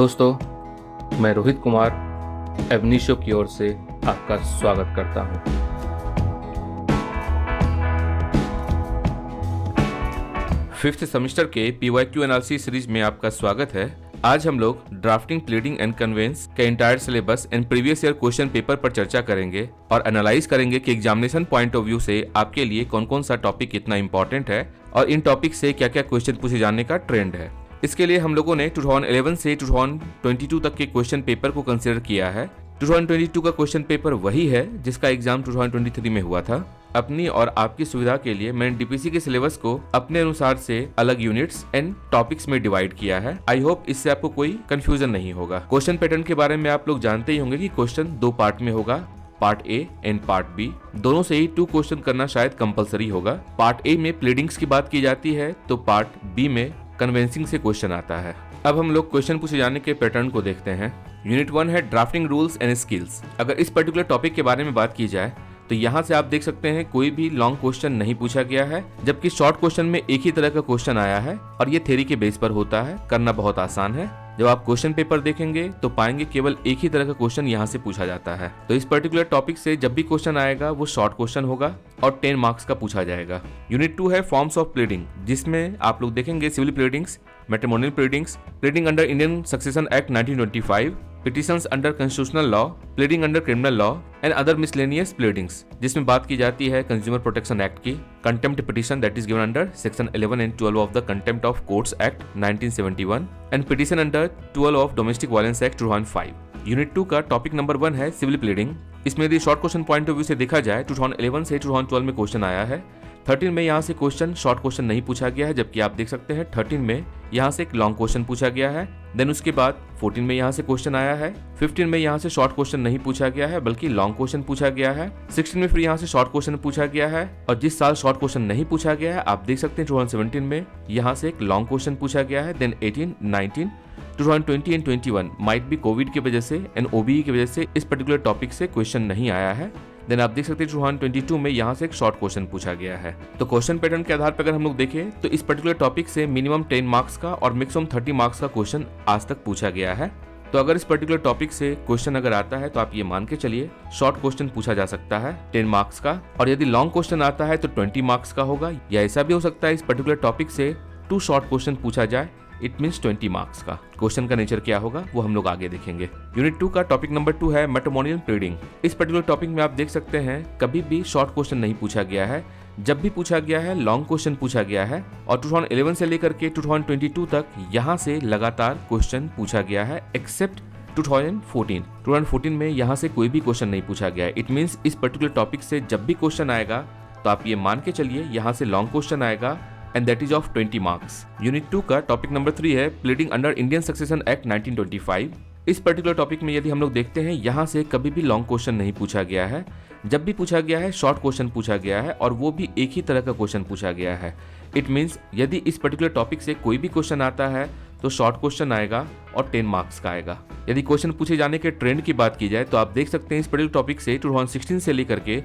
दोस्तों, मैं रोहित कुमार एवनीशो की ओर से आपका स्वागत करता हूं। फिफ्थ सेमेस्टर के PYQ एनालिसिस सीरीज में आपका स्वागत है। आज हम लोग ड्राफ्टिंग, प्लीडिंग एंड कन्वेंस के entire syllabus and previous year question paper पर चर्चा करेंगे और एनालाइज करेंगे कि एग्जामिनेशन पॉइंट ऑफ व्यू से आपके लिए कौन कौन सा टॉपिक कितना इंपॉर्टेंट है और इन टॉपिक से क्या क्या क्वेश्चन पूछे जाने का ट्रेंड है। इसके लिए हम लोगों ने 2011 से 2022 तक के क्वेश्चन पेपर को कंसिडर किया है। 2022 का क्वेश्चन पेपर वही है जिसका एग्जाम 2023 में हुआ था। अपनी और आपकी सुविधा के लिए मैंने डीपीसी के सिलेबस को अपने अनुसार से अलग यूनिट्स एंड टॉपिक्स में डिवाइड किया है। आई होप इससे आपको कोई कंफ्यूजन नहीं होगा। क्वेश्चन पैटर्न के बारे में आप लोग जानते ही होंगे कि क्वेश्चन 2 पार्ट में होगा, part A and part B. दोनों से ही 2 क्वेश्चन करना शायद कंपलसरी होगा। पार्ट ए में प्लीडिंग्स की बात की जाती है तो पार्ट बी में कन्वेंसिंग से क्वेश्चन आता है। अब हम लोग क्वेश्चन पूछे जाने के पैटर्न को देखते हैं। यूनिट 1 है ड्राफ्टिंग रूल्स एंड स्किल्स। अगर इस पर्टिकुलर टॉपिक के बारे में बात की जाए तो यहाँ से आप देख सकते हैं कोई भी लॉन्ग क्वेश्चन नहीं पूछा गया है, जबकि शॉर्ट क्वेश्चन में एक ही तरह का क्वेश्चन आया है और ये थ्योरी के बेस पर होता है। करना बहुत आसान है। जब आप क्वेश्चन पेपर देखेंगे तो पाएंगे केवल एक ही तरह का क्वेश्चन यहाँ से पूछा जाता है। तो इस पर्टिकुलर टॉपिक से जब भी क्वेश्चन आएगा वो शॉर्ट क्वेश्चन होगा और 10 मार्क्स का पूछा जाएगा। यूनिट 2 है फॉर्म्स ऑफ प्लीडिंग, जिसमें आप लोग देखेंगे civil pleadings, matrimonial pleadings, pleading under Indian succession act 1925, petitions under constitutional law, pleading under criminal law and other miscellaneous pleadings, जिसमें बात की जाती है कंज्यूमर प्रोटेक्शन एक्ट की, contempt petition that is given under section 11 and 12 of the contempt of courts act 1971 and petition under 12 of domestic violence act 2005। Unit 2 का topic number 1 है civil pleading. इसमें यदि short question point of view से देखा जाए 2011 से 2012 में question आया है। 13 में यहाँ से क्वेश्चन शॉर्ट क्वेश्चन नहीं पूछा गया है, जबकि आप देख सकते हैं 13 में यहाँ से एक लॉन्ग क्वेश्चन पूछा गया है। देन उसके बाद 14 में यहाँ से क्वेश्चन आया है। 15 में यहाँ से शॉर्ट क्वेश्चन नहीं पूछा गया है बल्कि लॉन्ग क्वेश्चन पूछा गया है। 16 में फिर यहाँ से शॉर्ट क्वेश्चन पूछा गया है और जिस साल शॉर्ट क्वेश्चन नहीं पूछा गया है आप देख सकते हैं 2017 में यहाँ से एक लॉन्ग क्वेश्चन पूछा गया है। देन 18, 19, 2020 एंड 21 माइट भी कोविड की वजह से एंड OBE की वजह से इस पर्टिकुलर टॉपिक से क्वेश्चन नहीं आया है। देन आप देख सकते हैं 2022 में यहाँ से एक शॉर्ट क्वेश्चन पूछा गया है। तो क्वेश्चन पैटर्न के आधार पर अगर हम लोग देखें तो इस पर्टिकुलर टॉपिक से मिनिमम 10 मार्क्स का और मैक्सिमम 30 मार्क्स का क्वेश्चन आज तक पूछा गया है। तो अगर इस पर्टिकुलर टॉपिक से क्वेश्चन अगर आता है तो आप ये मान के चलिए शॉर्ट क्वेश्चन पूछा जा सकता है 10 मार्क्स का, और यदि लॉन्ग क्वेश्चन आता है तो 20 मार्क्स का होगा, या ऐसा भी हो सकता है इस पर्टिकुलर टॉपिक से 2 शॉर्ट क्वेश्चन पूछा जाए, इट मीन्स 20 मार्क्स का। क्वेश्चन का नेचर क्या होगा वो हम लोग आगे देखेंगे। यूनिट 2 का टॉपिक नंबर 2 है मैट्रिमोनियल प्लीडिंग। इस पर्टिकुलर टॉपिक में आप देख सकते हैं कभी भी शॉर्ट क्वेश्चन नहीं पूछा गया है। जब भी पूछा गया है लॉन्ग क्वेश्चन पूछा गया है और 2011 से लेकर के 2022 तक यहाँ से लगातार क्वेश्चन पूछा गया है, एक्सेप्ट 2014 में यहाँ से कोई भी क्वेश्चन नहीं पूछा गया है। इट मीन्स इस पर्टिकुलर टॉपिक से जब भी क्वेश्चन आएगा तो आप ये मान के चलिए यहाँ से लॉन्ग क्वेश्चन आएगा and that is of 20 marks. Unit 2 का टॉपिक नंबर 3 है pleading under Indian succession act 1925। इस पर्टिकुलर टॉपिक में यदि हम लोग देखते हैं यहाँ से कभी भी लॉन्ग क्वेश्चन नहीं पूछा गया है। जब भी पूछा गया है शॉर्ट क्वेश्चन पूछा गया है और वो भी एक ही तरह का क्वेश्चन पूछा गया है। इट मीन्स यदि इस पर्टिकुलर टॉपिक से कोई भी क्वेश्चन आता है तो शॉर्ट क्वेश्चन आएगा और 10 मार्क्स का आएगा। यदि क्वेश्चन पूछे जाने के ट्रेंड की बात की जाए तो आप देख सकते हैं इस पर्टिकुलर टॉपिक से 2016 से लेकर के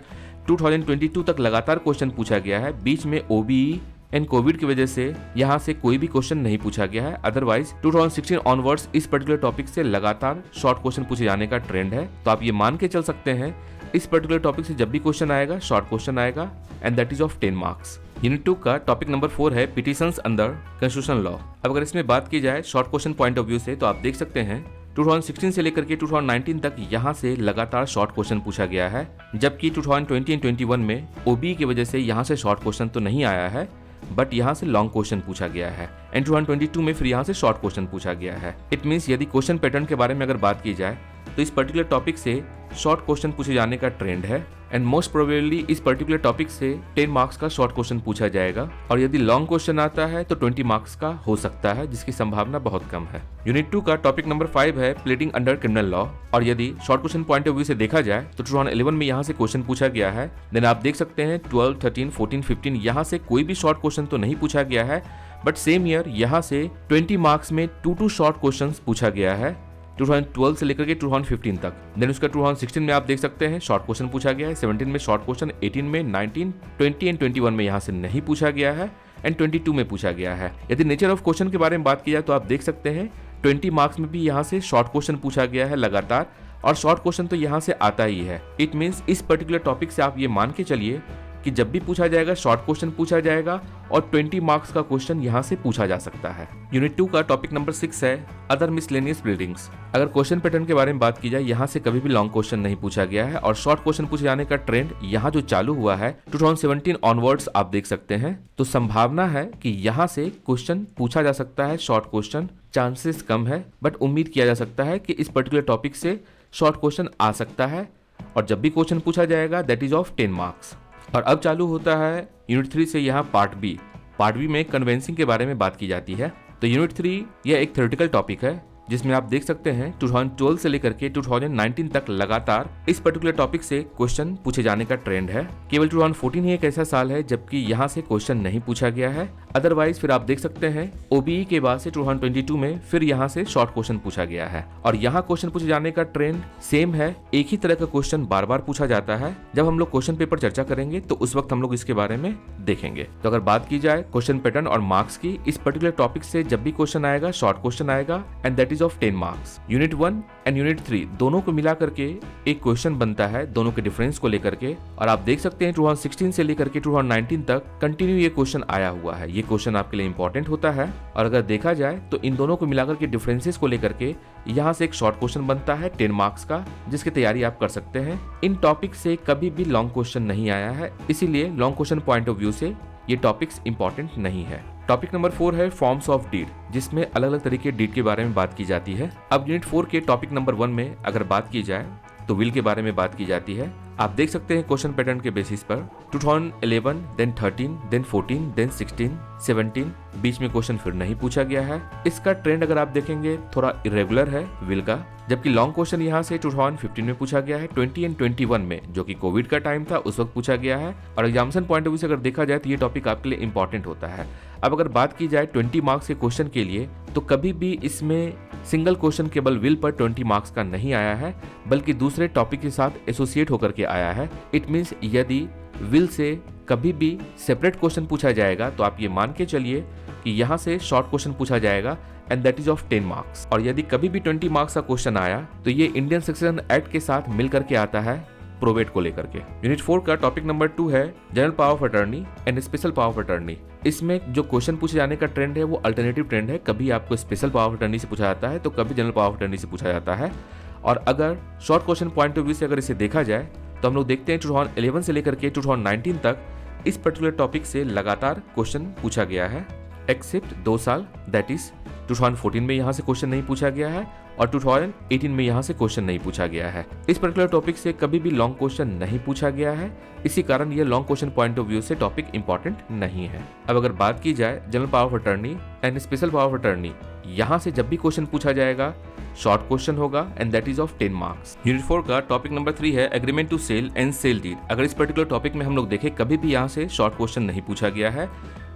2022 तक लगातार क्वेश्चन पूछा गया है। बीच में OBE एंड कोविड की वजह से यहाँ से कोई भी क्वेश्चन नहीं पूछा गया है। अदरवाइज 2016 ऑनवर्ड्स इस पर्टिकुलर टॉपिक से लगातार शॉर्ट क्वेश्चन पूछे जाने का ट्रेंड है। तो आप ये मान के चल सकते हैं इस पर्टिकुलर टॉपिक से जब भी क्वेश्चन आएगा शॉर्ट क्वेश्चन आएगा and that is of 10 marks. Unit 2 का टॉपिक नंबर 4 है पिटिशंस अंडर कॉन्स्टिट्यूशनल लॉ। अब अगर इसमें बात की जाए short question point of view से तो आप देख सकते हैं 2016 से लेकर के 2019 तक यहाँ से लगातार शॉर्ट क्वेश्चन पूछा गया है, जबकि 2020 एंड 21 में OBE की वजह से यहाँ से शॉर्ट क्वेश्चन तो नहीं आया है बट यहाँ से लॉन्ग क्वेश्चन पूछा गया है एंड 2022 में फिर यहाँ से शॉर्ट क्वेश्चन पूछा गया है। इट मीन्स यदि क्वेश्चन पैटर्न के बारे में अगर बात की जाए तो इस पर्टिकुलर टॉपिक से शॉर्ट क्वेश्चन पूछे जाने का ट्रेंड है एंड मोस्ट प्रोबेबली इस पर्टिकुलर टॉपिक से 10 मार्क्स का शॉर्ट क्वेश्चन पूछा जाएगा और यदि लॉन्ग क्वेश्चन आता है तो 20 मार्क्स का हो सकता है, जिसकी संभावना बहुत कम है। यूनिट 2 का टॉपिक नंबर 5 है प्लीडिंग अंडर क्रिमिनल लॉ, और यदि short question point of view से देखा जाए तो 2011 में यहाँ से क्वेश्चन पूछा गया है। देन आप देख सकते हैं 12, 13, 14, 15 यहाँ से कोई भी शॉर्ट क्वेश्चन तो नहीं पूछा गया है, बट सेम ईयर यहाँ से 20 मार्क्स में 2 शॉर्ट क्वेश्चन पूछा गया है 2012 से लेकर के 2015 तक। देन उसका 2016 में आप देख सकते हैं शॉर्ट क्वेश्चन पूछा गया है, 17 में शॉर्ट क्वेश्चन, 18 में, 19, 20 एंड 21 में यहाँ से नहीं पूछा गया है एंड 22 में पूछा गया है। यदि नेचर ऑफ क्वेश्चन के बारे में बात की जाए तो आप देख सकते हैं 20 मार्क्स में भी यहाँ से शॉर्ट क्वेश्चन पूछा गया है लगातार, और शॉर्ट क्वेश्चन तो यहाँ से आता ही है। इट मीन्स इस पर्टिकुलर टॉपिक से आप ये मान के चलिए कि जब भी पूछा जाएगा शॉर्ट क्वेश्चन पूछा जाएगा और 20 मार्क्स का क्वेश्चन यहाँ से पूछा जा सकता है। यूनिट 2 का टॉपिक नंबर 6 है अदर मिसलेनियस बिल्डिंग्स। अगर क्वेश्चन पैटर्न के बारे में बात की जाए, यहाँ से कभी भी लॉन्ग क्वेश्चन नहीं पूछा गया है और शॉर्ट क्वेश्चन पूछे जाने का ट्रेंड यहाँ जो चालू हुआ है 2017 ऑनवर्ड्स आप देख सकते हैं, तो संभावना है कि यहाँ से क्वेश्चन पूछा जा सकता है शॉर्ट क्वेश्चन। चांसेस कम है बट उम्मीद किया जा सकता है कि इस पर्टिकुलर टॉपिक से शॉर्ट क्वेश्चन आ सकता है, और जब भी क्वेश्चन पूछा जाएगा दैट इज ऑफ 10 मार्क्स। और अब चालू होता है यूनिट 3 से यहाँ पार्ट बी में कन्वेंसिंग के बारे में बात की जाती है। तो यूनिट 3 यह एक थ्योरेटिकल टॉपिक है जिसमें आप देख सकते हैं 2012 से लेकर के 2019 तक लगातार इस पर्टिकुलर टॉपिक से क्वेश्चन पूछे जाने का ट्रेंड है। केवल 2014 ही एक ऐसा साल है जबकि यहाँ से क्वेश्चन नहीं पूछा गया है। अदरवाइज फिर आप देख सकते हैं ओबीई के बाद से 2022 में फिर यहाँ से शॉर्ट क्वेश्चन पूछा गया है, और यहाँ क्वेश्चन पूछे जाने का ट्रेंड सेम है। एक ही तरह का क्वेश्चन बार बार पूछा जाता है। जब हम लोग क्वेश्चन पेपर चर्चा करेंगे तो उस वक्त हम लोग इसके बारे में देखेंगे। तो अगर बात की जाए क्वेश्चन पैटर्न और मार्क्स की, इस पर्टिकुलर टॉपिक से जब भी क्वेश्चन आएगा शॉर्ट क्वेश्चन आएगा and that is of 10 marks. Unit 1 and unit 3 दोनों को मिला करके एक क्वेश्चन बनता है दोनों के डिफरेंस को लेकर के, और आप देख सकते हैं 2016 से लेकर के 2019 तक कंटिन्यू ये क्वेश्चन आया हुआ है। ये क्वेश्चन आपके लिए इंपॉर्टेंट होता है, और अगर देखा जाए तो इन दोनों को मिलाकर के डिफरेंसेस को लेकर के यहाँ से एक शॉर्ट क्वेश्चन बनता है 10 मार्क्स का, जिसकी तैयारी आप कर सकते हैं। इन टॉपिक से कभी भी लॉन्ग क्वेश्चन नहीं आया है, इसीलिए long question point of view से ये टॉपिक्स इंपॉर्टेंट नहीं है। टॉपिक नंबर 4 है फॉर्म्स ऑफ डीड, जिसमें अलग अलग तरीके डीड के बारे में बात की जाती है। अब यूनिट 4 के टॉपिक नंबर 1 में अगर बात की जाए तो विल के बारे में बात की जाती है। आप देख सकते हैं क्वेश्चन पैटर्न के बेसिस पर 2011, देन 13, देन 14, देन 16, 17 बीच में क्वेश्चन फिर नहीं पूछा गया है। इसका ट्रेंड अगर आप देखेंगे थोड़ा इरेगुलर है विल का, जबकि लॉन्ग क्वेश्चन यहाँ से 2015 में पूछा गया है, 20 एंड 21 में जो कि कोविड का टाइम था उस वक्त पूछा गया है, और एग्जामिनेशन पॉइंट ऑफ व्यू से अगर देखा जाए तो ये टॉपिक आपके लिए इंपॉर्टेंट होता है। अब अगर बात की जाए 20 मार्क्स के क्वेश्चन के लिए, तो कभी भी इसमें सिंगल क्वेश्चन केवल विल पर 20 मार्क्स का नहीं आया है, बल्कि दूसरे टॉपिक के साथ एसोसिएट होकर के आया है। इट मीन्स यदि विल से कभी भी सेपरेट क्वेश्चन पूछा जाएगा तो आप ये मान के चलिए कि यहाँ से शॉर्ट क्वेश्चन पूछा जाएगा and that is of 10 marks. और यदि कभी भी 20 मार्क्स का क्वेश्चन आया तो ये इंडियन सक्सेशन एक्ट के साथ मिल करके आता है प्रोवेट को लेकर के। यूनिट 4 का टॉपिक नंबर 2 है general power of attorney and special power of attorney. इसमें जो क्वेश्चन पूछे जाने का ट्रेंड है वो अल्टरनेटिव ट्रेंड है, कभी आपको स्पेशल पावर ऑफ अटर्नी से पूछा जाता है तो कभी जनरल पावर ऑफ अटर्नी से पूछा जाता है। और अगर short question point of view से अगर इसे देखा जाए तो हम लोग देखते हैं 2011 से लेकर के 2019 तक इस पर्टिकुलर टॉपिक से लगातार क्वेश्चन पूछा गया है, एक्सेप्ट 2 साल दैट इज 2014 में यहाँ से क्वेश्चन नहीं पूछा गया है और 2018 में यहाँ से क्वेश्चन नहीं पूछा गया है। इस पर्टिकुलर टॉपिक से कभी भी लॉन्ग क्वेश्चन नहीं पूछा गया है, इसी कारण ये long question point of view से टॉपिक इंपॉर्टेंट नहीं है। अब अगर बात की जाए general power of attorney and special power of attorney, यहाँ से जब भी क्वेश्चन पूछा जाएगा शॉर्ट क्वेश्चन होगा and that is of 10 marks. Unit 4 का टॉपिक नंबर 3 है agreement to sell and sale deed. अगर इस पर्टिकुलर टॉपिक में हम लोग देखें कभी भी यहाँ से शॉर्ट क्वेश्चन नहीं पूछा गया है,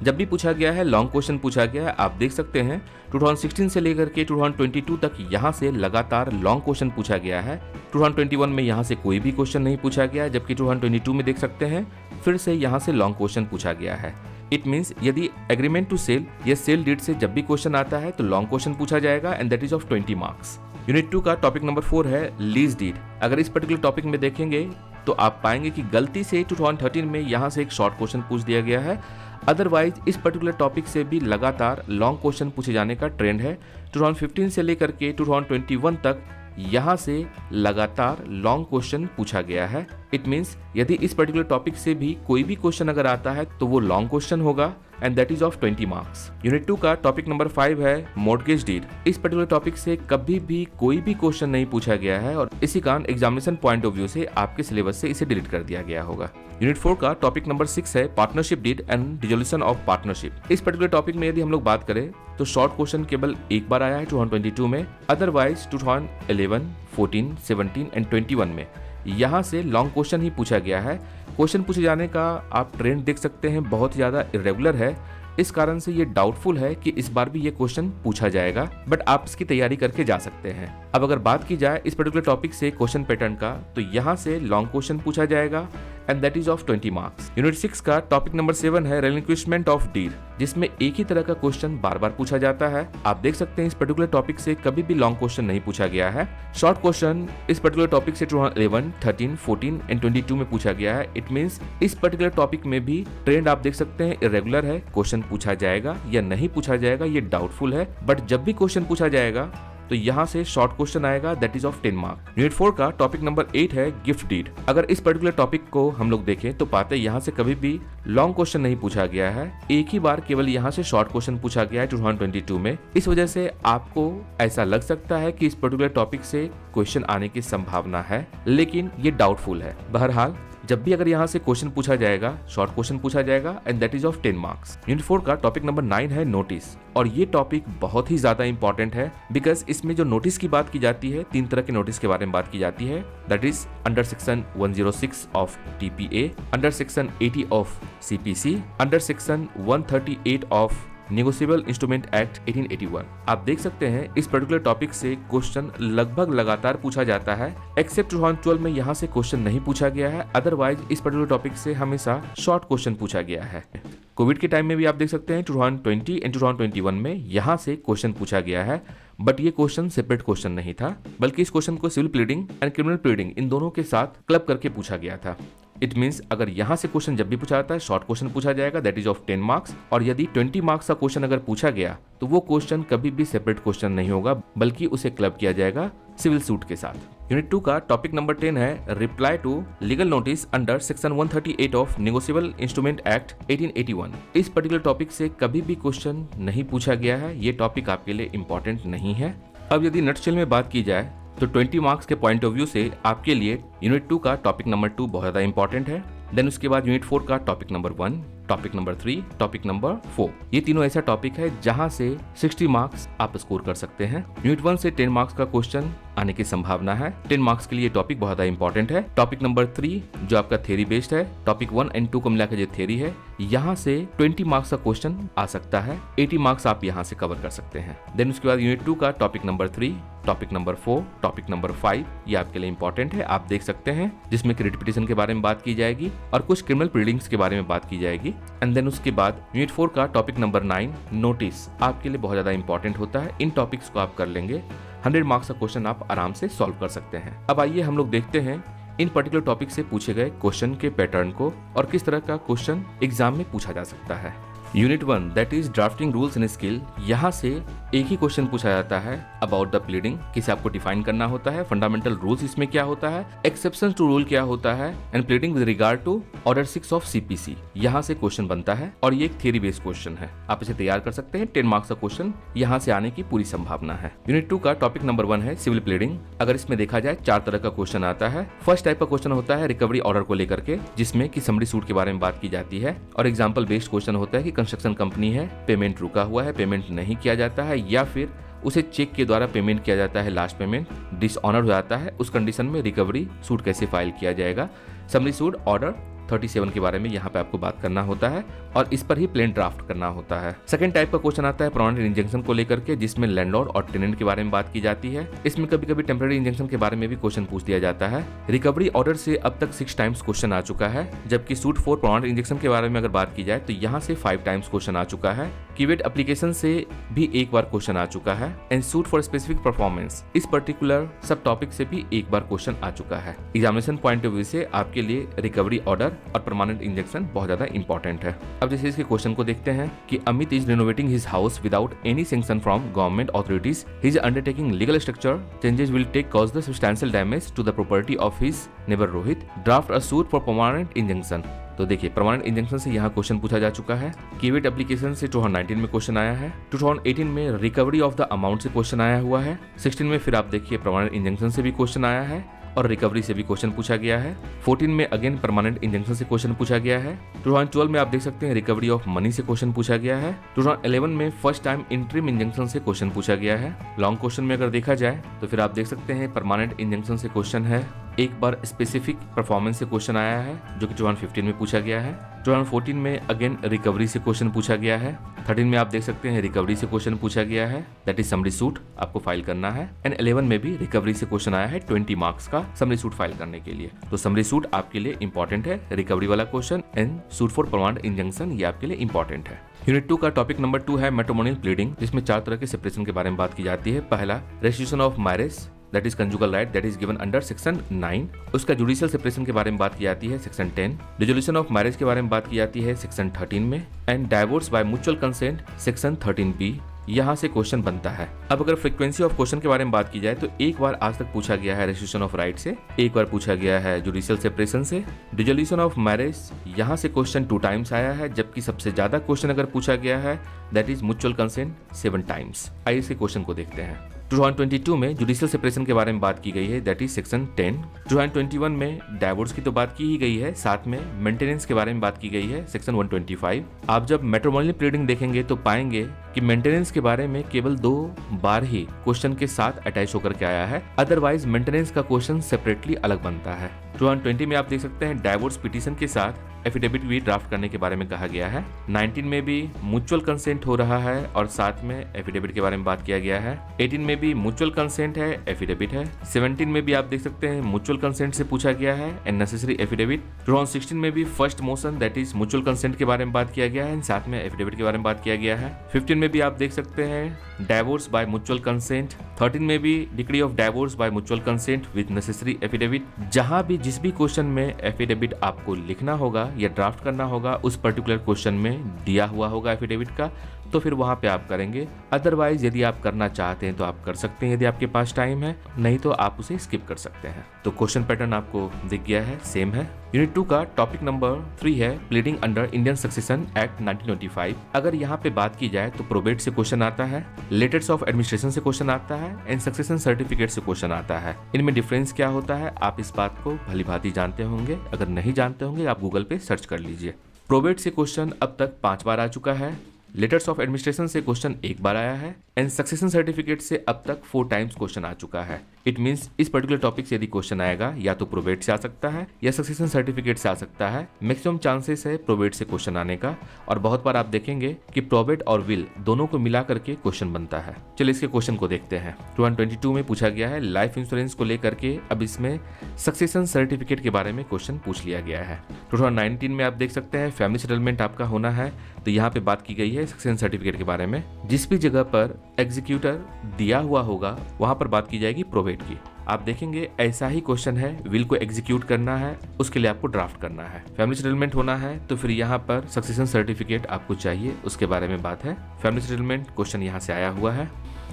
जब भी पूछा गया है लॉन्ग क्वेश्चन पूछा गया है। आप देख सकते हैं 2016 से लेकर के 2022 तक यहाँ से लगातार लॉन्ग क्वेश्चन पूछा गया है। 2021 में यहाँ से कोई भी क्वेश्चन नहीं पूछा गया है, जबकि 2022 में देख सकते हैं फिर से यहाँ से लॉन्ग क्वेश्चन पूछा गया है। इट मीन्स यदि एग्रीमेंट टू सेल या सेल डीड से जब भी क्वेश्चन आता है तो लॉन्ग क्वेश्चन पूछा जाएगा and that is of 20 marks. Unit 2 का टॉपिक नंबर 4 है लीज डीड। अगर इस पर्टिकुलर टॉपिक में देखेंगे तो आप पाएंगे कि गलती से 2013 में यहाँ से एक शॉर्ट क्वेश्चन पूछ दिया गया है, अदरवाइज इस पर्टिकुलर टॉपिक से भी लगातार लॉन्ग क्वेश्चन पूछे जाने का ट्रेंड है। 2015 से लेकर के 2021 तक यहाँ से लगातार लॉन्ग क्वेश्चन पूछा गया है। इट मीन्स यदि इस पर्टिकुलर टॉपिक से भी कोई भी क्वेश्चन अगर आता है तो वो लॉन्ग क्वेश्चन होगा and that is of 20 marks. Unit 2 का टॉपिक नंबर 5 है मॉर्गेज डीड। इस पर्टिकुलर टॉपिक से कभी भी कोई भी क्वेश्चन नहीं पूछा गया है और इसी कारण एग्जामिनेशन पॉइंट ऑफ व्यू से आपके सिलेबस से इसे डिलीट कर दिया गया होगा। यूनिट 4 का टॉपिक नंबर 6 है partnership deed and dissolution of partnership. इस पर्टिकुलर टॉपिक में यदि हम लोग बात करें तो शॉर्ट क्वेश्चन केवल एक बार आया है 2022 में, अदरवाइज 2011, 14, 17 एंड 21 में यहाँ से लॉन्ग क्वेश्चन ही पूछा गया है। क्वेश्चन पूछे जाने का आप ट्रेंड देख सकते हैं बहुत ज़्यादा इरेगुलर है, इस कारण से ये डाउटफुल है कि इस बार भी ये क्वेश्चन पूछा जाएगा, बट आप इसकी तैयारी करके जा सकते हैं। अब अगर बात की जाए इस पर्टिकुलर टॉपिक से क्वेश्चन पैटर्न का, तो यहाँ से लॉन्ग क्वेश्चन पूछा जाएगा and that is of 20 marks. Unit 6 का टॉपिक नंबर 7 है रिलिंक्विशमेंट ऑफ डीड, जिसमें एक ही तरह का क्वेश्चन बार बार पूछा जाता है। आप देख सकते हैं इस पर्टिकुलर टॉपिक से कभी भी लॉन्ग क्वेश्चन नहीं पूछा गया है। शॉर्ट क्वेश्चन इस पर्टिकुलर टॉपिक से 11, 13, 14 एंड 22 में पूछा गया है। इट मींस इस पर्टिकुलर टॉपिक में भी ट्रेंड आप देख सकते हैं इरेगुलर है, क्वेश्चन पूछा जाएगा या नहीं पूछा जाएगा ये डाउटफुल है, बट जब भी क्वेश्चन पूछा जाएगा तो यहाँ से शॉर्ट क्वेश्चन आएगा that is of 10 mark. Unit 4 का टॉपिक नंबर 8 है गिफ्ट डीड। अगर इस पर्टिकुलर टॉपिक को हम लोग देखें तो पाते हैं यहाँ से कभी भी लॉन्ग क्वेश्चन नहीं पूछा गया है, एक ही बार केवल यहाँ से शॉर्ट क्वेश्चन पूछा गया है 2022 में। इस वजह से आपको ऐसा लग सकता है कि इस पर्टिकुलर टॉपिक से क्वेश्चन आने की संभावना है, लेकिन ये डाउटफुल है। बहरहाल जब भी अगर यहाँ से क्वेश्चन पूछा जाएगा शॉर्ट क्वेश्चन पूछा जाएगा and that is of 10 marks. Unit 4 का टॉपिक नंबर 9 है नोटिस, और ये टॉपिक बहुत ही ज्यादा इंपॉर्टेंट है बिकॉज इसमें जो नोटिस की बात की जाती है 3 तरह के नोटिस के बारे में बात की जाती है, that is under section 106 of TPA, under section 80 of CPC, under section 138 of negotiable instrument act 1881। आप देख सकते हैं इस पर्टिकुलर टॉपिक से क्वेश्चन लगभग लगातार पूछा जाता है, एक्सेप्ट 2012 में यहाँ से क्वेश्चन नहीं पूछा गया है, अदरवाइज इस पर्टिकुलर टॉपिक से हमेशा शॉर्ट क्वेश्चन पूछा गया है। कोविड के टाइम में भी आप देख सकते हैं 2020 एंड 2021 में यहाँ से क्वेश्चन पूछा गया है, बट ये क्वेश्चन सेपरेट क्वेश्चन नहीं था, बल्कि इस क्वेश्चन को civil pleading and criminal pleading इन दोनों के साथ क्लब करके पूछा गया था। इट मीन्स अगर यहाँ से क्वेश्चन जब भी पूछा जाता है शॉर्ट क्वेश्चन पूछा जाएगा दैट इज ऑफ 10 मार्क्स, और यदि 20 मार्क्स का क्वेश्चन अगर पूछा गया तो वो क्वेश्चन कभी भी सेपरेट क्वेश्चन नहीं होगा, बल्कि उसे क्लब किया जाएगा सिविल सूट के साथ। यूनिट 2 का टॉपिक नंबर 10 है reply to legal notice under section 138 of negotiable instrument act 1881। इस पर्टिकुलर टॉपिक से कभी भी क्वेश्चन नहीं पूछा गया है, ये टॉपिक आपके लिए इंपॉर्टेंट नहीं है। अब यदि नटशेल में बात की जाए तो 20 मार्क्स के पॉइंट ऑफ व्यू से आपके लिए यूनिट 2 का टॉपिक नंबर 2 बहुत ज्यादा इंपॉर्टेंट है। देन उसके बाद यूनिट 4 का topic number 1, topic number 3, topic number 4, ये तीनों ऐसा टॉपिक है जहां से 60 मार्क्स आप स्कोर कर सकते हैं। यूनिट 1 से 10 मार्क्स का क्वेश्चन आने की संभावना है, 10 मार्क्स के लिए टॉपिक बहुत ज्यादा इंपॉर्टेंट है। टॉपिक नंबर 3 जो आपका थ्योरी बेस्ड है, टॉपिक 1 एंड 2 को मिलाकर जो थ्योरी है, यहाँ से 20 मार्क्स का क्वेश्चन आ सकता है, 80 मार्क्स आप यहाँ से कवर कर सकते हैं। देन उसके बाद यूनिट 2 का topic number 3, topic number 4, topic number 5, ये आपके लिए इंपॉर्टेंट है, आप देख सकते हैं, जिसमें क्रेडिट पिटीशन के बारे में बात की जाएगी और कुछ क्रिमिनल प्लीडिंग्स के बारे में बात की जाएगी। एंड देन उसके बाद यूनिट 4 का टॉपिक नंबर 9 नोटिस आपके लिए बहुत ज्यादा इंपॉर्टेंट होता है। इन टॉपिक्स को आप कर लेंगे, 100 मार्क्स का क्वेश्चन आप आराम से सॉल्व कर सकते हैं। अब आइए हम लोग देखते हैं इन पर्टिकुलर टॉपिक से पूछे गए क्वेश्चन के पैटर्न को और किस तरह का क्वेश्चन एग्जाम में पूछा जा सकता है। Unit 1 that is drafting rules and skill, यहाँ से एक ही क्वेश्चन पूछा जाता है अबाउट द प्लीडिंग, किसे आपको डिफाइन करना होता है, फंडामेंटल रूल्स इसमें क्या होता है, एक्सेप्शंस टू रूल क्या होता है, and pleading with regard to order 6 of CPC, यहाँ से क्वेश्चन बनता है और ये एक थ्योरी बेस्ड क्वेश्चन है, आप इसे तैयार कर सकते हैं। 10 मार्क्स का क्वेश्चन यहाँ से आने की पूरी संभावना है। यूनिट 2 का टॉपिक नंबर 1 है सिविल प्लीडिंग। अगर इसमें देखा जाए 4 तरह का क्वेश्चन आता है। फर्स्ट टाइप का क्वेश्चन होता है रिकवरी ऑर्डर को लेकर के, जिसमें कि समरी सूट के बारे में बात की जाती है, और एग्जाम्पल बेस्ड क्वेश्चन होता है कि कंस्ट्रक्शन कंपनी है, पेमेंट रुका हुआ है, पेमेंट नहीं किया जाता है, या फिर उसे चेक के द्वारा पेमेंट किया जाता है, लास्ट पेमेंट डिसऑनर हो जाता है, उस कंडीशन में रिकवरी सूट कैसे फाइल किया जाएगा। समरी सूट ऑर्डर 37 के बारे में यहाँ पे आपको बात करना होता है और इस पर ही प्लेन ड्राफ्ट करना होता है। सेकंड टाइप का क्वेश्चन आता है परमानेंट इंजंक्शन को लेकर के, जिसमें लैंडलॉर्ड और टेनेंट के बारे में बात की जाती है। इसमें कभी कभी टेम्परेरी इंजंक्शन के बारे में भी क्वेश्चन पूछ दिया जाता है। रिकवरी ऑर्डर से अब तक 6 टाइम्स क्वेश्चन आ चुका है, जबकि सूट फॉर परमानेंट इंजंक्शन के बारे में अगर बात की जाए तो यहाँ से 5 टाइम्स क्वेश्चन आ चुका है। कीवेट एप्लीकेशन से भी एक बार क्वेश्चन आ चुका है, and suit for specific performance इस पर्टिकुलर सब टॉपिक से भी एक बार क्वेश्चन आ चुका है। एग्जामिनेशन पॉइंट ऑफ व्यू से आपके लिए रिकवरी ऑर्डर और परमानेंट इंजेक्शन बहुत ज्यादा इंपॉर्टेंट है। अब जैसे इसके क्वेश्चन को देखते हैं कि Amit is renovating his house without any sanction from government authorities, he is undertaking legal structure changes will take cause the substantial damage to the property of his neighbour Rohit, draft a suit for permanent injunction. तो देखिए permanent injunction से यहाँ question पूछा जा चुका है। कीवेट application से 2019 में क्वेश्चन आया है, 2018 में रिकवरी ऑफ द अमाउंट से क्वेश्चन आया हुआ है, 16 में फिर आप देखिए परमानेंट इंजंक्शन से भी क्वेश्चन आया है और रिकवरी से भी क्वेश्चन पूछा गया है। 14 में अगेन परमानेंट इंजंक्शन से क्वेश्चन पूछा गया है। 2012 में आप देख सकते हैं रिकवरी ऑफ मनी से क्वेश्चन पूछा गया है। 2011 में फर्स्ट टाइम इंटरिम इंजंक्शन से क्वेश्चन पूछा गया है। लॉन्ग क्वेश्चन में अगर देखा जाए तो फिर आप देख सकते हैं परमानेंट इंजंक्शन से क्वेश्चन है एक बार स्पेसिफिक परफॉर्मेंस से क्वेश्चन आया है जो कि 2015 में पूछा गया है। 2014 में अगेन रिकवरी से क्वेश्चन पूछा गया है। 13 में आप देख सकते हैं रिकवरी से क्वेश्चन पूछा गया है, दैट इज समरी सूट आपको फाइल करना है। एंड 11 में भी रिकवरी से क्वेश्चन आया है 20 मार्क्स का समरी सूट फाइल करने के लिए। तो समरी सूट आपके लिए इंपॉर्टेंट है, रिकवरी वाला question and suit for permanent injunction ये आपके लिए इंपॉर्टेंट है। यूनिट 2 का टॉपिक नंबर 2 है मैट्रिमोनियल प्लीडिंग, जिसमें 4 तरह के सेपरेशन के बारे में बात की जाती है। पहला restitution of marriage, that is conjugal right, that is given under section 9। उसका जुडिशियल सेपरेशन के बारे में बात की जाती है सेक्शन 10। डिसोल्यूशन ऑफ मैरिज के बारे में बात की जाती है सेक्शन 13 में। And divorce by mutual consent section 13B, यहाँ से क्वेश्चन बनता है। अब अगर फ्रीक्वेंसी ऑफ क्वेश्चन के बारे में बात की जाए तो एक बार आज तक पूछा गया है रेस्टिट्यूशन ऑफ राइट से, एक बार पूछा गया है जुडिशियल सेपरेशन से। डिसोल्यूशन ऑफ मैरिज यहाँ से क्वेश्चन 2 टाइम्स आया है, जबकि सबसे ज्यादा क्वेश्चन अगर पूछा गया है that is mutual consent 7 times. आइए इसके क्वेश्चन को देखते हैं। 2022 में जुडिशियल सेपरेशन के बारे में बात की गई है, दैट इज सेक्शन 10। 2021 में डाइवोर्स की तो बात की ही गई है, साथ में मेंटेनेंस के बारे में बात की गई है सेक्शन 125। आप जब मैट्रिमोनियल प्लीडिंग देखेंगे तो पाएंगे कि मेंटेनेंस के बारे में केवल 2 बार ही क्वेश्चन के साथ अटैच होकर के आया है, अदरवाइज मेंटेनेंस का क्वेश्चन सेपरेटली अलग बनता है। 2020 में आप देख सकते हैं डाइवोर्स पिटीशन के साथ एफिडेविट भी ड्राफ्ट करने के बारे में कहा गया है। 19 में भी म्यूचुअल कंसेंट हो रहा है और साथ में एफिडेविट के बारे में बात किया गया है। 18 में भी म्यूचुअल कंसेंट है, एफिडेविट है। 17 में भी आप देख सकते हैं म्यूचुअल कंसेंट से पूछा गया है एंड नेसेसरी एफिडेविट। 2016 में भी first motion that is mutual consent के बारे में बात किया गया है एंड साथ में एफिडेविट के बारे में बात किया गया है। 15 में भी आप देख सकते हैं डाइवोर्स बाय म्यूचुअल कंसेंट। 13 में भी decree of divorce by mutual consent with necessary affidavit. जहां भी जिस भी क्वेश्चन में एफिडेविट आपको लिखना होगा या ड्राफ्ट करना होगा उस पर्टिकुलर क्वेश्चन में दिया हुआ होगा एफिडेविट का, तो फिर वहां पे आप करेंगे। अदरवाइज यदि आप करना चाहते हैं तो आप कर सकते हैं यदि आपके पास टाइम है, नहीं तो आप उसे स्किप कर सकते हैं। तो क्वेश्चन पैटर्न आपको दिख गया है, सेम है। यूनिट 2 का टॉपिक नंबर 3 है pleading under Indian succession act 1925। अगर यहाँ पे बात की जाए तो प्रोबेट से क्वेश्चन आता है, लेटर्स ऑफ एडमिनिस्ट्रेशन से क्वेश्चन आता है एंड सक्सेशन सर्टिफिकेट से क्वेश्चन आता है। इनमें डिफरेंस क्या होता है आप इस बात को भली भांति जानते होंगे, अगर नहीं जानते होंगे आप गूगल पे सर्च कर लीजिए। प्रोबेट से क्वेश्चन अब तक 5 बार आ चुका है, लेटर्स ऑफ एडमिनिस्ट्रेशन से क्वेश्चन 1 बार आया है एंड सक्सेशन सर्टिफिकेट से अब तक 4 टाइम्स क्वेश्चन आ चुका है। इट मींस इस पर्टिकुलर टॉपिक से यदि क्वेश्चन आएगा या तो प्रोबेट से आ सकता है या सक्सेशन सर्टिफिकेट से आ सकता है। मैक्सिमम चांसेस है प्रोबेट से क्वेश्चन आने का, और बहुत बार आप देखेंगे कि प्रोबेट और विल दोनों को मिला करके क्वेश्चन बनता है। चलिए इसके क्वेश्चन को देखते हैं। 2022 में पूछा गया है लाइफ इंश्योरेंस को लेकर के, अब इसमें सक्सेशन सर्टिफिकेट के बारे में क्वेश्चन पूछ लिया गया है। 2019 में आप देख सकते हैं फैमिली सेटलमेंट आपका होना है, तो यहाँ पे बात की गई है सक्सेशन सर्टिफिकेट के बारे में। जिस भी जगह पर एग्जीक्यूटर दिया हुआ होगा वहां पर बात की जाएगी प्रोबेट की। आप देखेंगे ऐसा ही क्वेश्चन है, विल को एग्जीक्यूट करना है उसके लिए आपको ड्राफ्ट करना है। फैमिली सेटलमेंट होना है तो फिर यहाँ पर सक्सेशन सर्टिफिकेट आपको चाहिए, उसके बारे में बात है। फैमिली सेटलमेंट क्वेश्चन यहाँ से आया हुआ है।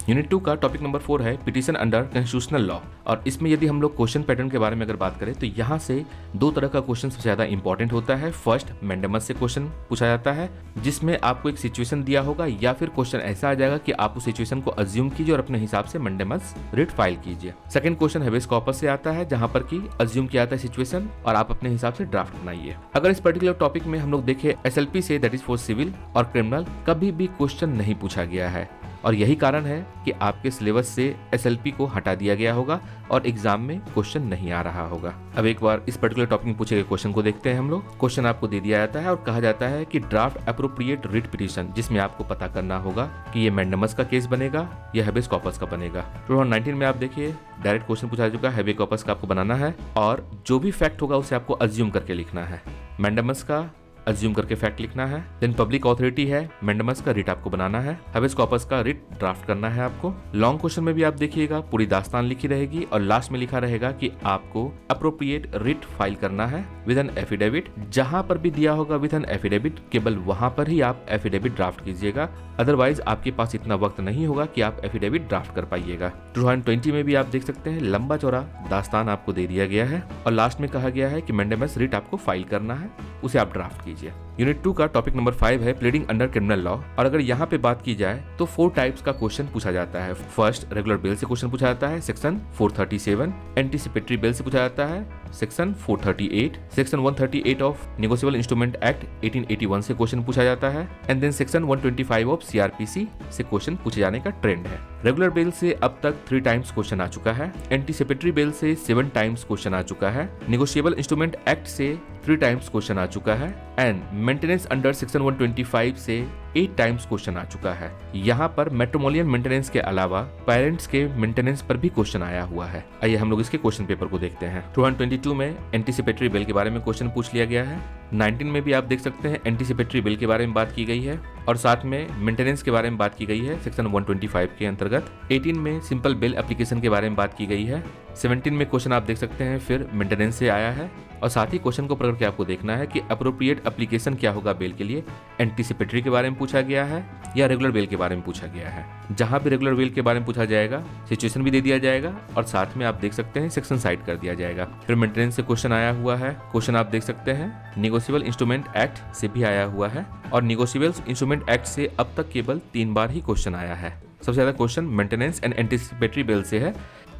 यूनिट 2 का टॉपिक नंबर 4 है पिटीशन अंडर कॉन्स्टिट्यूशनल लॉ, और इसमें यदि हम लोग क्वेश्चन पैटर्न के बारे में अगर बात करें तो यहाँ से 2 तरह का क्वेश्चन सबसे ज्यादा इंपॉर्टेंट होता है। फर्स्ट मैंडेमस से क्वेश्चन पूछा जाता है, जिसमें आपको एक सिचुएशन दिया होगा या फिर क्वेश्चन ऐसा आ जाएगा कि आप उस सिचुएशन को अज्यूम कीजिए और अपने हिसाब से मैंडेमस रिट फाइल कीजिए। सेकंड क्वेश्चन हेबियस कॉर्पस से आता है, जहां पर कि अज्यूम किया जाता है सिचुएशन और आप अपने हिसाब से ड्राफ्ट बनाइए। अगर इस पर्टिकुलर टॉपिक में हम लोग देखें SLP से, दैट इज फॉर सिविल और क्रिमिनल, कभी भी क्वेश्चन नहीं पूछा गया है, और यही कारण है कि आपके सिलेबस से SLP को हटा दिया गया होगा और एग्जाम में क्वेश्चन नहीं आ रहा होगा। अब एक बार इस पर्टिकुलर टॉपिक में पूछे गए क्वेश्चन को देखते हैं हम लोग। क्वेश्चन आपको दे दिया जाता है और कहा जाता है कि ड्राफ्ट अप्रोप्रिएट रिट पिटीशन, जिसमें आपको पता करना होगा कि ये मैंडेमस का केस बनेगा या हेबियस कॉर्पस का बनेगा। 2019 में आप देखिए डायरेक्ट क्वेश्चन पूछा चुका है, हेबियस कॉर्पस का आपको बनाना है और जो भी फैक्ट होगा उसे आपको अज्यूम करके लिखना है। मैंडेमस का अज्यूम करके फैक्ट लिखना है। देन पब्लिक ऑथोरिटी है, मैंडेमस का रिट आपको बनाना है, हेबियस कॉर्पस का रिट ड्राफ्ट करना है आपको। लॉन्ग क्वेश्चन में भी आप देखिएगा पूरी दास्तान लिखी रहेगी और लास्ट में लिखा रहेगा कि आपको अप्रोप्रिएट रिट फाइल करना है विद एन एफिडेविट। जहां पर भी दिया होगा विद एन एफिडेविट, केवल वहां पर ही आप एफिडेविट ड्राफ्ट कीजिएगा, अदरवाइज आपके पास इतना वक्त नहीं होगा कि आप एफिडेविट ड्राफ्ट कर पाइएगा। 2020 में भी आप देख सकते हैं लंबा चौड़ा दास्तान आपको दे दिया गया है और लास्ट में कहा गया है कि मैंडेमस रिट आपको फाइल करना है, उसे आप ड्राफ्ट कीजिए। लीजिए। यूनिट 2 का टॉपिक नंबर 5 है प्लीडिंग अंडर क्रिमिनल लॉ, और अगर यहाँ पे बात की जाए तो 4 टाइप्स का क्वेश्चन पूछा जाता है। फर्स्ट, रेगुलर बेल से क्वेश्चन पूछा जाता है, सेक्शन 437। एंटीसिपेटरी बेल से पूछा जाता है, section 438। Section 138 of negotiable instrument act 1881 से क्वेश्चन पूछा जाता है, and then section 125 of CrPC से क्वेश्चन पूछे जाने का ट्रेंड है। रेगुलर बेल से अब तक 3 टाइम्स क्वेश्चन आ चुका है, एंटीसिपेटरी बेल से 7 टाइम्स क्वेश्चन आ चुका है, नेगोशिएबल इंस्ट्रूमेंट एक्ट से 3 टाइम्स क्वेश्चन आ चुका है, एंड मेंटेनेंस अंडर सेक्शन 125 से 8 टाइम्स क्वेश्चन आ चुका है। यहाँ पर मैट्रिमोनियल मेंटेनेंस के अलावा पेरेंट्स के मेंटेनेंस पर भी क्वेश्चन आया हुआ है। आइए हम लोग इसके क्वेश्चन पेपर को देखते हैं। 222 में एंटीसिपेटरी बेल के बारे में क्वेश्चन पूछ लिया गया है। 19 में भी आप देख सकते हैं एंटीसिपेटरी बेल के बारे में बात की गई है, और साथ में मेंटेनेंस के बारे में बात की गई है सेक्शन 125 के अंतर्गत। 18 में सिंपल बेल एप्लीकेशन के बारे में बात की गई है। 17 में क्वेश्चन आप देख सकते हैं फिर मेंटेनेंस से आया है, और साथ ही क्वेश्चन को पकड़ के आपको देखना है कि अप्रोप्रिएट एप्लीकेशन क्या होगा बेल के लिए। एंटीसिपेटरी के बारे में पूछा गया है या रेगुलर बेल के बारे में पूछा गया है। जहां भी रेगुलर बेल के बारे में पूछा जाएगा सिचुएशन भी दे दिया जाएगा, और साथ में आप देख सकते हैं सेक्शन साइड कर दिया जाएगा। फिर मेंटेनेंस से क्वेश्चन आया हुआ है। क्वेश्चन आप देख सकते हैं नेगोशिएबल इंस्ट्रूमेंट एक्ट से भी आया हुआ है, और नेगोशिएबल इंस्ट्रूमेंट एक्ट से अब तक केवल 3 बार ही क्वेश्चन आया है। सबसे ज्यादा question maintenance and anticipatory bail से है।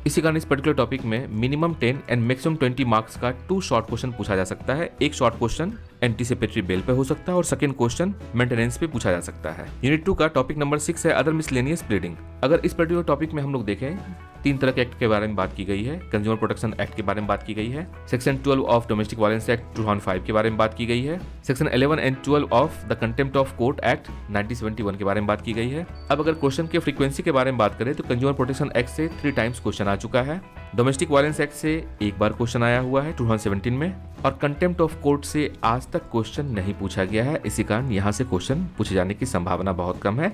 इसी कारण इस पर्टिकुलर टॉपिक में मिनिमम 10 एंड मैक्सिमम 20 मार्क्स का 2 शॉर्ट क्वेश्चन पूछा जा सकता है। एक शॉर्ट क्वेश्चन एंटीसिपेटरी बेल पे हो सकता है और सेकंड क्वेश्चन मेंटेनेंस पे पूछा जा सकता है। यूनिट 2 का टॉपिक नंबर 6 है अदर मिसलेनियस प्लीडिंग। अगर इस पर्टिकुलर टॉपिक में हम लोग देखें 3 तरह के एक्ट के बारे में बात की गई है। कंज्यूमर प्रोटेक्शन एक्ट के बारे में बात की गई है, section 12 of domestic violence act 2005 के बारे में बात की गई है, section 11 and 12 of the contempt of court act 1971 के बारे में बात की गई है। अब अगर क्वेश्चन के फ्रीक्वेंसी के बारे में बात करें तो कंज्यूमर प्रोटेक्शन एक्ट से 3 टाइम्स क्वेश्चन आ चुका है, डोमेस्टिक वायलेंस एक्ट से 1 बार क्वेश्चन आया हुआ है 2017 में, और कंटेम्प्ट ऑफ कोर्ट से आज तक क्वेश्चन नहीं पूछा गया है। इसी कारण यहाँ से क्वेश्चन पूछे जाने की संभावना बहुत कम है।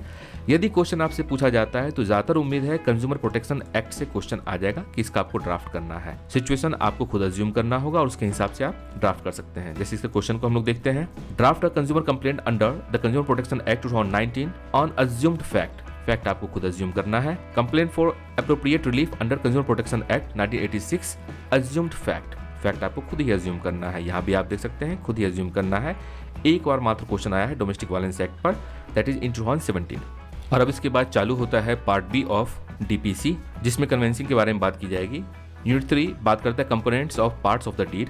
यदि क्वेश्चन आपसे पूछा जाता है तो ज्यादातर उम्मीद है कंज्यूमर प्रोटेक्शन एक्ट से क्वेश्चन आ जाएगा कि इसका आपको ड्राफ्ट करना है। सिचुएशन आपको खुद अज्यूम करना होगा और उसके हिसाब से आप ड्राफ्ट कर सकते हैं। जैसे इसके क्वेश्चन को हम लोग देखते हैं। Draft a consumer complaint under the consumer protection act 2019 on assumed fact आपको खुद अज्यूम करना है। Complaint for appropriate relief under consumer protection act 1986 assumed fact आपको खुद ही अज्यूम करना है। यहाँ भी आप देख सकते हैं खुद ही अज्यूम करना है। एक बार मात्र क्वेश्चन आया है डोमेस्टिक वायलेंस एक्ट पर, दैट इज इन 2017। और अब इसके बाद चालू होता है पार्ट बी ऑफ डीपीसी, जिसमें कन्वेंसिंग के बारे में बात की जाएगी। यूनिट 3 बात करता है components of parts of the deed,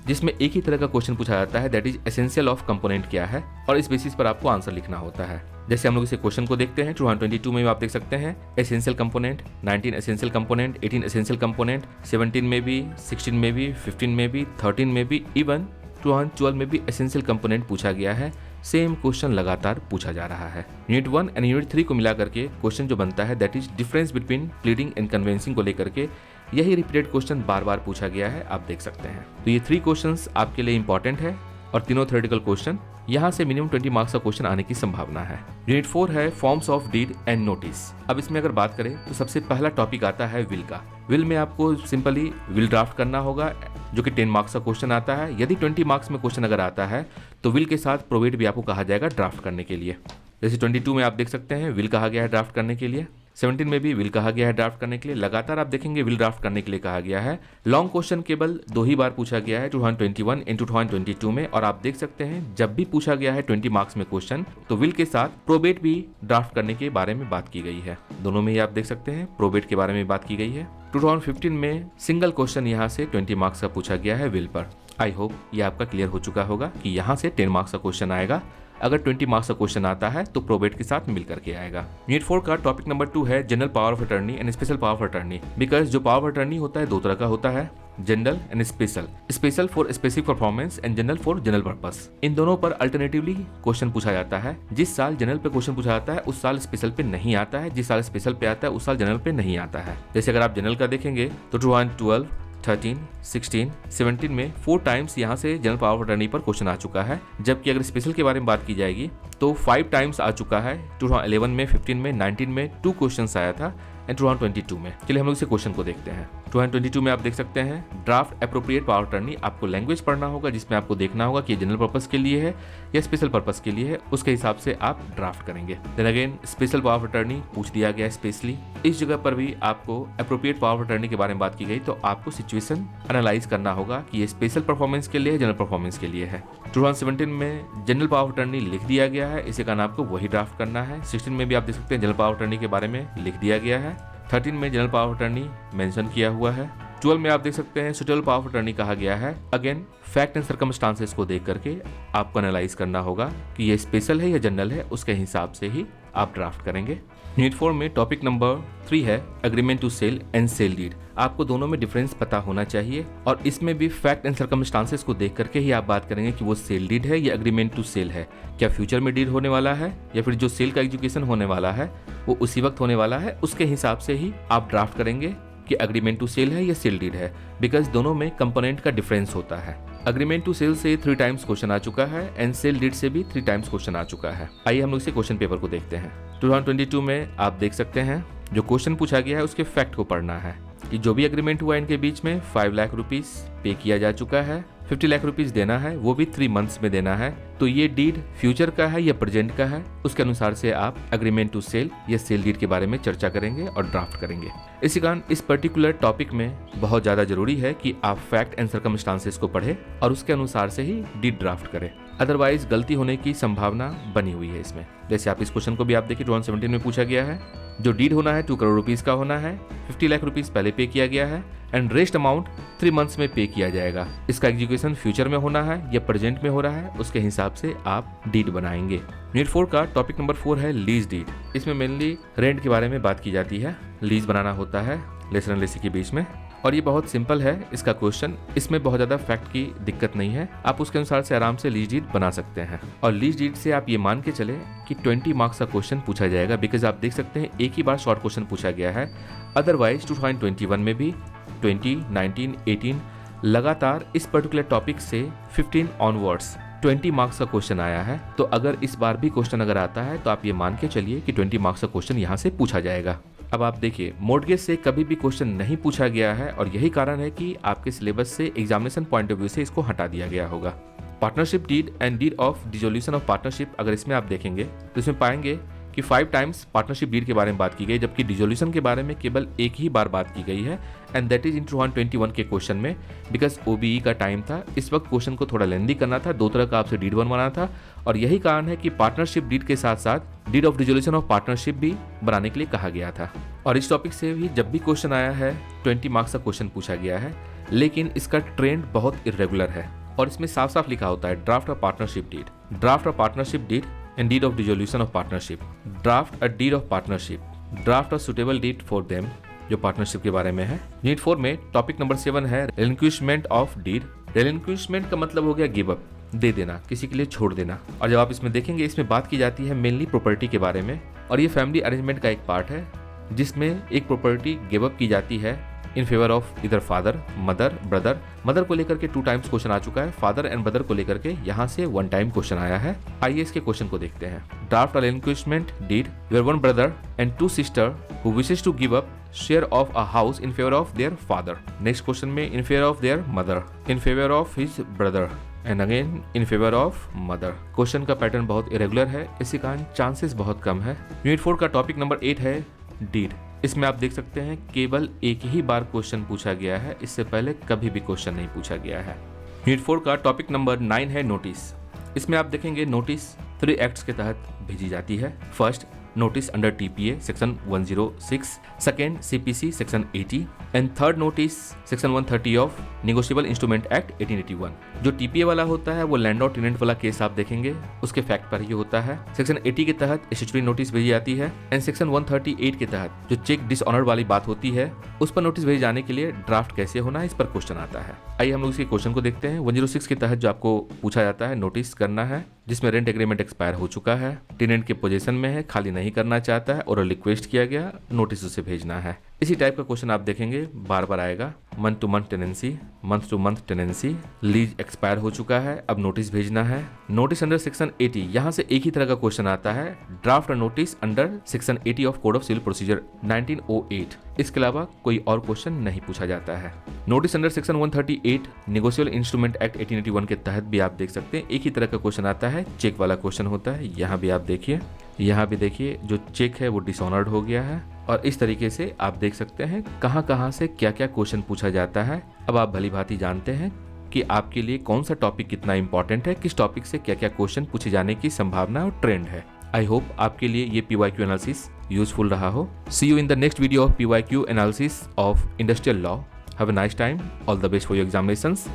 जिसमें एक ही तरह का क्वेश्चन पूछा जाता है, that is essential of component क्या है, और इस बेसिस पर आपको आंसर लिखना होता है। जैसे हम लोग इसे क्वेश्चन को देखते हैं 2022 में भी आप देख सकते हैं essential component, 19 essential component, 18 essential component, 17 में भी, 16 में भी, 15 में भी, 13 में भी, इवन 2012 में भी एसेंशियल कंपोनेंट पूछा गया है। सेम क्वेश्चन लगातार पूछा जा रहा है। यूनिट 1 एंड यूनिट 3 को मिलाकर के क्वेश्चन जो बनता है that is difference between pleading and convincing को लेकर के यही रिपीटेड क्वेश्चन बार बार पूछा गया है, आप देख सकते हैं। तो ये 3 क्वेश्चंस आपके लिए इंपॉर्टेंट है और तीनों थ्योरेटिकल क्वेश्चन, यहाँ से मिनिमम 20 मार्क्स का क्वेश्चन आने की संभावना है। यूनिट 4 है forms of deed and notice. अब इसमें अगर बात करें तो सबसे पहला टॉपिक आता है विल का। विल में आपको सिंपली विल ड्राफ्ट करना होगा, जो कि 10 मार्क्स का क्वेश्चन आता है। यदि 20 मार्क्स में क्वेश्चन अगर आता है तो विल के साथ प्रोवेट भी आपको कहा जाएगा ड्राफ्ट करने के लिए। जैसे 22 में आप देख सकते हैं विल कहा गया है ड्राफ्ट करने के लिए, 17 में भी विल कहा गया है ड्राफ्ट करने के लिए। लगातार आप देखेंगे विल ड्राफ्ट करने के लिए कहा गया है। लॉन्ग क्वेश्चन केवल 2 ही बार पूछा गया है 2021 इन 2022 में, और आप देख सकते हैं जब भी पूछा गया है 20 मार्क्स में क्वेश्चन तो विल के साथ प्रोबेट भी ड्राफ्ट करने के बारे में बात की गई है। दोनों में ही आप देख सकते हैं प्रोबेट के बारे में बात की गई है। 2015 में सिंगल क्वेश्चन यहाँ से 20 मार्क्स का पूछा गया है विल पर। आई होप ये आपका क्लियर हो चुका होगा कि यहाँ से 10 मार्क्स का क्वेश्चन आएगा। अगर 20 मार्क्स का क्वेश्चन आता है तो प्रोबेट के साथ मिल करके आएगा। यूनिट 4 का टॉपिक नंबर 2 है general power of attorney and special power of attorney. Because जो पावर ऑफ अटर्नी होता है 2 तरह का होता है, general and special. Special for specific performance and general for general purpose. इन दोनों पर अल्टरनेटिवली क्वेश्चन पूछा जाता है। जिस साल जनरल पे क्वेश्चन पूछा जाता है उस साल स्पेशल पे नहीं आता है, जिस साल स्पेशल पे आता है उस साल जनरल पे नहीं आता है। जैसे अगर आप जनरल का देखेंगे तो 2012, 13, 16, 17 में 4 टाइम्स यहाँ से जनरल पावर ऑफ अटर्नी पर क्वेश्चन आ चुका है। जबकि अगर स्पेशल के बारे में बात की जाएगी तो 5 टाइम्स आ चुका है। 2011 में, 15 में, 19 में 2 क्वेश्चन आया था एंड 2022 में। चलिए हम लोग इसे क्वेश्चन को देखते हैं। 2022 में आप देख सकते हैं ड्राफ्ट एप्रोप्रिएट पावर अटर्नी, आपको लैंग्वेज पढ़ना होगा जिसमें आपको देखना होगा कि जनरल पर्पस के लिए है या स्पेशल पर्पस के लिए है, उसके हिसाब से आप ड्राफ्ट करेंगे। Then again special power attorney पूछ दिया गया स्पेशली, इस जगह पर भी आपको एप्रोप्रिएट पावर अटर्नी के बारे में बात की गई तो आपको सिचुएशन एनालाइज करना होगा कि ये स्पेशल परफॉर्मेंस के लिए है, जनरल परफॉर्मेंस के लिए है। 2017 में जनरल पावर अटर्नी लिख दिया गया है, इसी कारण आपको वही ड्राफ्ट करना है। 16 में भी आप देख सकते हैं जनरल पावर अटर्नी के बारे में लिख दिया गया है। 13 में जनरल पावर अटर्नी मेंशन किया हुआ है। 12 में आप देख सकते हैं सुटेबल पावर अटर्नी कहा गया है। अगेन फैक्ट एंड सर्कमस्टांसेस को देख करके आपको एनालाइज करना होगा कि ये स्पेशल है या जनरल है, उसके हिसाब से ही आप ड्राफ्ट करेंगे। यूनिट 4 में टॉपिक नंबर 3 है agreement to sell and sale deed. आपको दोनों में डिफरेंस पता होना चाहिए और इसमें भी फैक्ट एंड सर्कमस्टांसेस को देख करके ही आप बात करेंगे कि वो सेल डीड है या एग्रीमेंट टू सेल है। क्या फ्यूचर में डीड होने वाला है या फिर जो सेल का एग्जीक्यूशन होने वाला है वो उसी वक्त होने वाला है, उसके हिसाब से ही आप ड्राफ्ट करेंगे कि एग्रीमेंट टू सेल है या सेल डीड है, बिकॉज दोनों में कंपोनेंट का डिफरेंस होता है। एग्रीमेंट टू सेल से 3 टाइम्स क्वेश्चन आ चुका है एंड सेल डीड से भी 3 टाइम्स क्वेश्चन आ चुका है। आइए हम लोग इसे क्वेश्चन पेपर को देखते हैं। 2022 में आप देख सकते हैं जो क्वेश्चन पूछा गया है उसके फैक्ट को पढ़ना है कि जो भी एग्रीमेंट हुआ इनके बीच में 5 लाख रुपीस पे किया जा चुका है, 50 लाख रुपीस देना है, वो भी 3 मंथ्स में देना है। तो ये डीड फ्यूचर का है या प्रेजेंट का है, उसके अनुसार से आप एग्रीमेंट टू सेल या सेल डीड के बारे में चर्चा करेंगे और ड्राफ्ट करेंगे। इसी कारण इस पर्टिकुलर टॉपिक में बहुत ज्यादा जरूरी है कि आप फैक्ट एंड सर्कमस्टांसेस को पढ़े और उसके अनुसार से ही डीड ड्राफ्ट करें, अदरवाइज गलती होने की संभावना बनी हुई है इसमें। जैसे आप इस क्वेश्चन को भी आप देखिए 2017 में पूछा गया है, जो डीड होना है 2 करोड़ रुपीस का होना है, 50 लाख रुपीस पहले पे किया गया है एंड रेस्ट अमाउंट 3 मंथ्स में पे किया जाएगा। इसका एग्जीक्यूशन फ्यूचर में होना है या प्रेजेंट में हो रहा है, उसके हिसाब से आप डीड बनाएंगे। यूनिट 4 का टॉपिक नंबर 4 है लीज डीड। इसमें मेनली रेंट के बारे में बात की जाती है, लीज बनाना होता है लेसर एंड लेसी के बीच में, और ये बहुत सिंपल है इसका क्वेश्चन। इसमें बहुत ज्यादा फैक्ट की दिक्कत नहीं है, आप उसके अनुसार से आराम से लीज डीड बना सकते हैं। और लीज डीड से आप ये मान के चले कि 20 मार्क्स का क्वेश्चन पूछा जाएगा, बिकॉज आप देख सकते हैं एक ही बार शॉर्ट क्वेश्चन पूछा गया है। अदरवाइज 2021 में भी 20, 19, 18 लगातार इस पर्टिकुलर टॉपिक से 15 ऑनवर्ड्स 20 मार्क्स का क्वेश्चन आया है। तो अगर इस बार भी क्वेश्चन अगर आता है तो आप ये मान के चलिए कि 20 मार्क्स का क्वेश्चन यहाँ से पूछा जाएगा। अब आप देखिए मॉर्गेज से कभी भी क्वेश्चन नहीं पूछा गया है और यही कारण है कि आपके सिलेबस से एग्जामिनेशन पॉइंट ऑफ व्यू से इसको हटा दिया गया होगा। Partnership deed and deed of dissolution of partnership, अगर इसमें आप देखेंगे तो इसमें पाएंगे कि 5 टाइम्स पार्टनरशिप डीड के बारे में बात की गई, जबकि डिसोल्यूशन के बारे में केवल एक ही बार बात की गई है एंड दैट इज इन 2021 के क्वेश्चन में। बिकॉज ओबीई का टाइम था, इस वक्त क्वेश्चन को थोड़ा लेंदी करना था, 2 तरह का आपसे डीड बनवाना था और यही कारण है कि पार्टनरशिप डीड के साथ साथ deed of dissolution of partnership भी बनाने के लिए कहा गया था। और इस टॉपिक से भी जब भी क्वेश्चन आया है 20 मार्क्स का क्वेश्चन पूछा गया है, लेकिन इसका ट्रेंड बहुत इरेगुलर है और इसमें साफ साफ लिखा होता है draft of partnership deed, draft of partnership deed and deed of dissolution of partnership, draft a deed of partnership, draft of suitable deed for them, जो पार्टनरशिप के बारे में है। यूनिट 4 में टॉपिक नंबर 7 है रिलिंक्विशमेंट ऑफ डीड। रिलिंक्विशमेंट का मतलब हो गया गिव अप, दे देना, किसी के लिए छोड़ देना। और जब आप इसमें देखेंगे इसमें बात की जाती है मेनली प्रॉपर्टी के बारे में और ये फैमिली अरेंजमेंट का एक पार्ट है जिसमें एक प्रॉपर्टी गिव अप की जाती है इन फेवर ऑफ इधर फादर, मदर, ब्रदर। मदर को लेकर के 2 टाइम्स क्वेश्चन आ चुका है, फादर एंड ब्रदर को लेकर के यहाँ से 1 टाइम क्वेश्चन आया है। आइए इसके क्वेश्चन को देखते हैं। Draft relinquishment deed, your 1 brother and 2 sister who wishes to give up share of a house in favour of their father. Next question में in favour of their mother, in favour of his brother and again in favour of mother. Question का pattern बहुत irregular है, इसी कारण chances बहुत कम है। Unit 4 का topic number 8 है डीड। इसमें आप देख सकते हैं केवल एक ही बार क्वेश्चन पूछा गया है, इससे पहले कभी भी क्वेश्चन नहीं पूछा गया है। यूनिट 4 का टॉपिक नंबर 9 है नोटिस। इसमें आप देखेंगे नोटिस 3 एक्ट्स के तहत भेजी जाती है। First, notice under TPA section 106, second CPC section 80 and third notice section 130 of negotiable instrument act 1881। जो टीपीए वाला होता है वो लैंड और टेनेंट वाला केस आप देखेंगे उसके फैक्ट पर ही होता है। सेक्शन 80 के तहत स्टैट्यूटरी नोटिस भेजी जाती है एंड सेक्शन 138 के तहत जो चेक डिसऑनर वाली बात होती है उस पर नोटिस भेजे जाने के लिए ड्राफ्ट कैसे होना है इस पर क्वेश्चन आता है। आइए हम लोग इसके क्वेश्चन को देखते हैं। 106 के तहत जो आपको पूछा जाता है नोटिस करना है जिसमें रेंट एग्रीमेंट एक्सपायर हो चुका है, टेनेंट के पोजीशन में है, खाली नहीं करना चाहता है और रिक्वेस्ट किया गया, नोटिस उसे भेजना है। इसी टाइप का क्वेश्चन आप देखेंगे बार बार आएगा। Month two month tenancy, month two month tenancy, lease expire हो चुका है, अब नोटिस भेजना है। नोटिस अंडर सेक्शन 80, यहाँ से एक ही तरह का क्वेश्चन आता है, draft notice under section 80 of code of civil procedure 1908। इसके अलावा कोई और क्वेश्चन नहीं पूछा जाता है। Notice under section 138 negotiable instrument act 1881 के तहत भी आप देख सकते हैं, एक ही तरह का क्वेश्चन आता है, चेक वाला क्वेश्चन होता है। यहाँ भी आप देखिए, यहाँ भी देखिए, जो चेक है वो डिसऑनर्ड हो गया है। और इस तरीके से आप देख सकते हैं कहाँ से क्या क्या क्वेश्चन पूछा जाता है। अब आप भली भांति जानते हैं कि आपके लिए कौन सा टॉपिक कितना इंपॉर्टेंट है, किस टॉपिक से क्या क्या क्वेश्चन पूछे जाने की संभावना और ट्रेंड है। आई होप आपके लिए ये PYQ एनालिसिस यूजफुल रहा हो। See you in the next video of PYQ analysis of industrial law. Have a nice time, all the best for your examinations.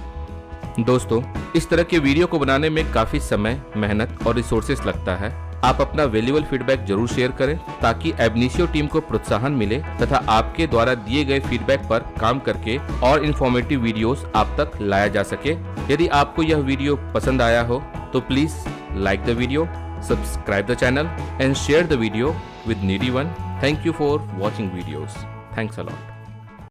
दोस्तों, इस तरह के वीडियो को बनाने में काफी समय, मेहनत और रिसोर्सेस लगता है। आप अपना वैल्यूएबल फीडबैक जरूर शेयर करें ताकि एबनिशियो टीम को प्रोत्साहन मिले तथा आपके द्वारा दिए गए फीडबैक पर काम करके और इन्फॉर्मेटिव वीडियोस आप तक लाया जा सके। यदि आपको यह वीडियो पसंद आया हो तो please like the video, subscribe the channel and share the video with needy one. Thank you for watching videos. Thanks a lot.